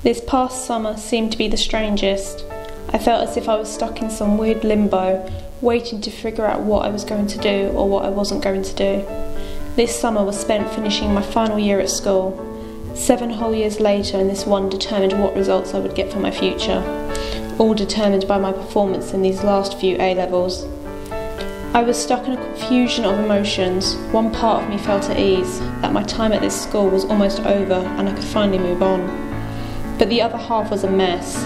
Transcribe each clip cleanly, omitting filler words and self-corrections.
This past summer seemed to be the strangest. I felt as if I was stuck in some weird limbo, waiting to figure out what I was going to do or what I wasn't going to do. This summer was spent finishing my final year at school. 7 whole years later, and this one determined what results I would get for my future, all determined by my performance in these last few A-levels. I was stuck in a confusion of emotions. One part of me felt at ease, that my time at this school was almost over and I could finally move on. But the other half was a mess.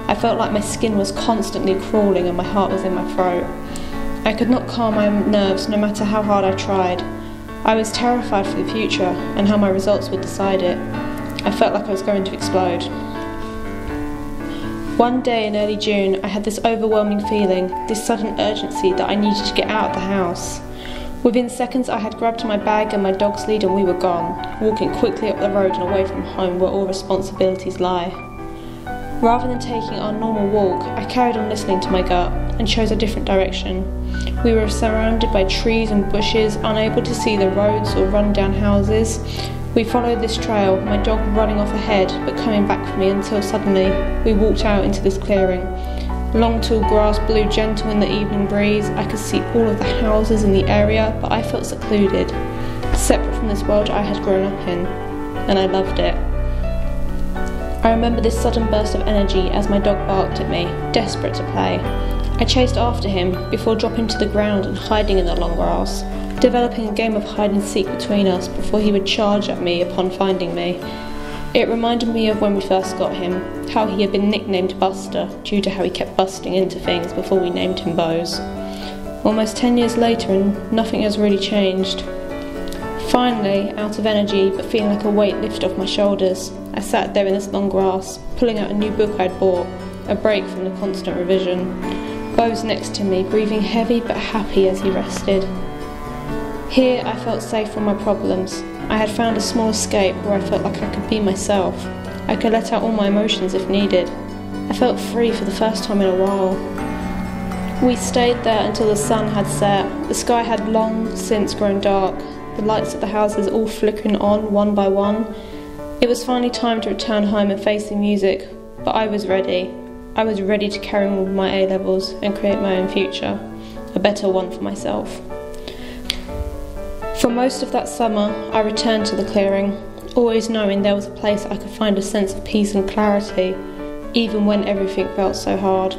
I felt like my skin was constantly crawling and my heart was in my throat. I could not calm my nerves no matter how hard I tried. I was terrified for the future and how my results would decide it. I felt like I was going to explode. One day in early June, I had this overwhelming feeling, this sudden urgency that I needed to get out of the house. Within seconds I had grabbed my bag and my dog's lead and we were gone, walking quickly up the road and away from home where all responsibilities lie. Rather than taking our normal walk, I carried on listening to my gut and chose a different direction. We were surrounded by trees and bushes, unable to see the roads or run-down houses. We followed this trail, my dog running off ahead but coming back for me until suddenly we walked out into this clearing. Long tall grass blew gentle in the evening breeze. I could see all of the houses in the area, but I felt secluded, separate from this world I had grown up in, and I loved it. I remember this sudden burst of energy as my dog barked at me, desperate to play. I chased after him before dropping to the ground and hiding in the long grass, developing a game of hide and seek between us before he would charge at me upon finding me. It reminded me of when we first got him, how he had been nicknamed Buster due to how he kept busting into things before we named him Bose. Almost 10 years later and nothing has really changed. Finally, out of energy but feeling like a weight lifted off my shoulders, I sat there in this long grass, pulling out a new book I'd bought, a break from the constant revision. Bose next to me, breathing heavy but happy as he rested. Here I felt safe from my problems. I had found a small escape where I felt like I could be myself. I could let out all my emotions if needed. I felt free for the first time in a while. We stayed there until the sun had set. The sky had long since grown dark, the lights of the houses all flickering on one by one. It was finally time to return home and face the music, but I was ready. I was ready to carry on with my A-levels and create my own future, a better one for myself. For most of that summer, I returned to the clearing, always knowing there was a place I could find a sense of peace and clarity, even when everything felt so hard.